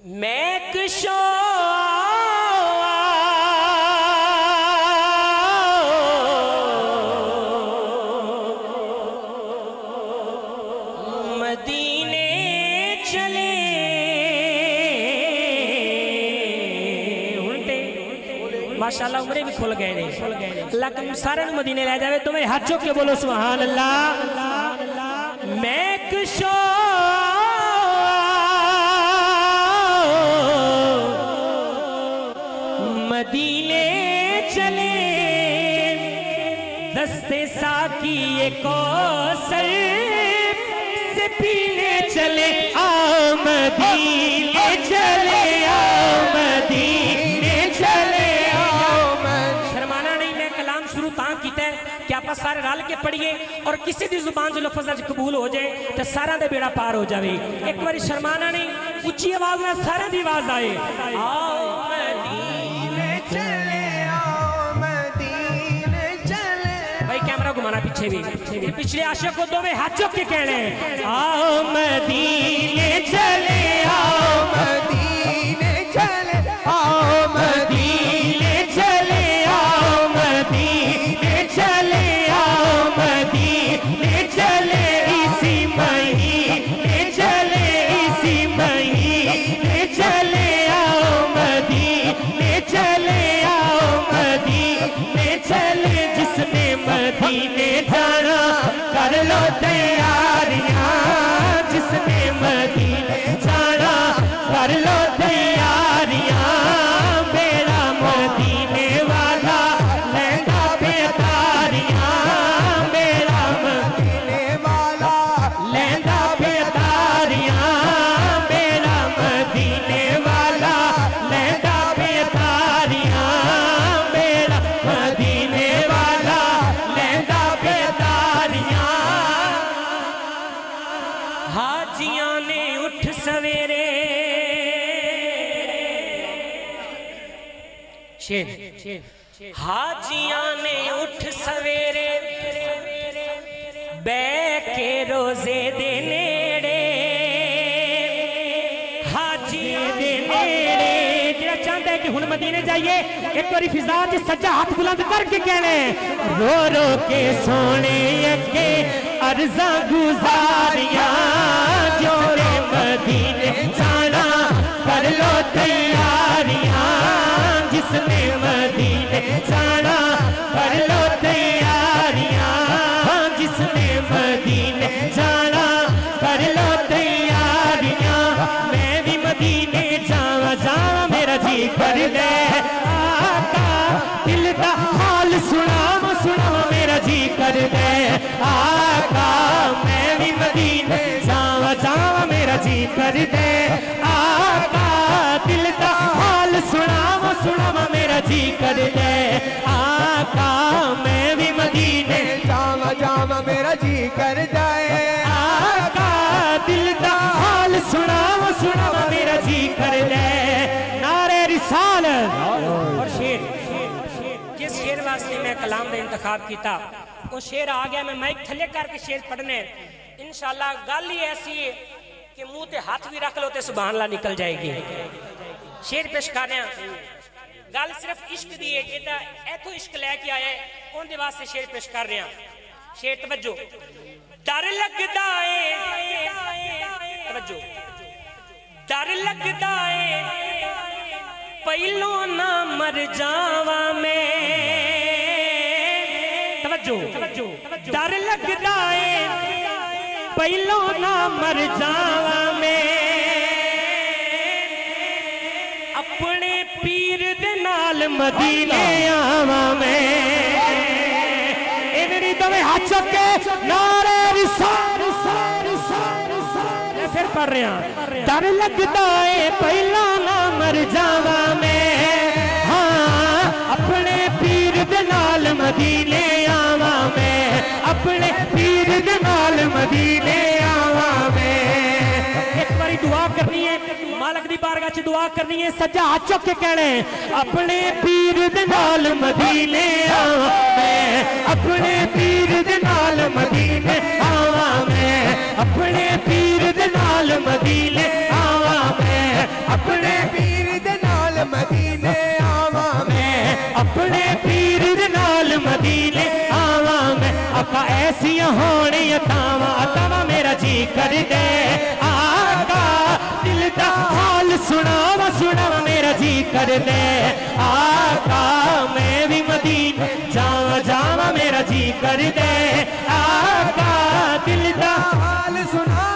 मैं कुशो मदीने चले माशाल्लाह उम्रें भी खुल गए ने लेकिन सारे मदीने ले जावे तुम्हें हाथ चुक के बोलो सुभान अल्लाह। मैं कुशो मदीने चले दस्ते साकी कौसर से पीने चले आओ मदीने चले आओ मदीने चले आओ। शर्माना नहीं, मैं कलाम शुरू तां कीता है कि आप सारे रल के पढ़िए और किसी दी जुबान जो लफ्ज़ अज कबूल हो जाए तो सारा दे बेड़ा पार हो जाए। एक बार शर्माना नहीं, उच्ची आवाज में सारे दी आवाज आए आओ कैमरा घुमाना पीछे भी पिछले आशिक को दो में हाथ चुक के कहने आओ मदीने चले आओ मदीने चले आओ मदीने चले आओ मदीने चले आओ मदीने चले इसी महीने चले इसी महीने चले आओ मदीने चले आओ मदीने चले। जिसने मदीने जाना कर लो तैयारियां, जिसने मदीने जाना कर लो तैयारियां। मेरा मदीने वाला लहंगा पे तारियां, मेरा मदीने वाला लहंगा पे तारियां, मेरा मदीने वाला लहंगा पे तारियां, मेरा मदीने हाजियां ने उठ सवेरे शेर हाजियां ने उठ सवेरे बैठ के रोजे दे नेड़े हाजी दे नेड़े जेड़ा चाहता है कि हुण मदीने जाइए एक बारी फिजा च सज्जा हाथ बुलंद करके कहने रो रो के सोने अगे अर्जा गुजारियां। जोरे मदीने जाना कर लो तैयारियां, जिसने मदीने जाना कर लो तैयारियां, जिसने मदीने जाना कर लो तैयारियां। मैं भी मदीने जावा जावा मेरा जी कर दे आका दिल दा हाल सुनावा सुनावा मेरा जी कर दे आका। मैं भी मदीने जावा जावा मेरा जी कर दे आका दिल दा हाल सुनावा सुनावा मेरा जी कर दे आका। मैं भी मदीने जावा जावा मेरा जी कर जाए आका दिल दा हाल सुनावा सुनावा मेरा जी कर दे। नारे रिसाल और शेर किस शेर वास्ते मैं कलाम का इंतखाब किया वो शेर आ गया। मैं माइक थले करके शेर पढ़ने इंशाल्लाह गल ही ऐसी है कि मुंह ते हाथ भी रख लो तो सुभान अल्लाह निकल जाएगी। शेर पेश करने गल सिर्फ इश्क दी है जेदा ऐथों इश्क लैके आया है उनके वास्ते शेर पेश कर रहे हैं। शेर तवज्जो डर लगदा है तवज्जो डर लगदा है पहलों ना मर जावा मैं तवज्जो डर लगदा है पहलों ना मर जावा मैं अपने पीर दे नाल मदीने आवा मैं। मेरी दवे हाथ चुक के नारे रिसाल फिर पढ़ रहे हैं डर लगदा है पहला ना मर जावा मैं। हाँ अपने पीर दे नाल मदीने आवा मैं अपने पीर दे नाल मदीने आवा मैं। एक बारी दुआ करनी है मालक दी बारगाह च दुआ करनी है सज्जा हाथ चुक के कहने अपने पीर दे नाल मदीने आवा मैं अपने पीर दे नाल मदीने आवा मैं अपने पीर दे नाल मदीने आवा मैं अपने ऐसियां होने अतावा अतावा मेरा जी कर दे आका दिल दा हाल सुनावा सुनावा मेरा जी कर दे आका मैं भी मदीना जावा जावा मेरा जी कर दे आका दिल दा हाल सुना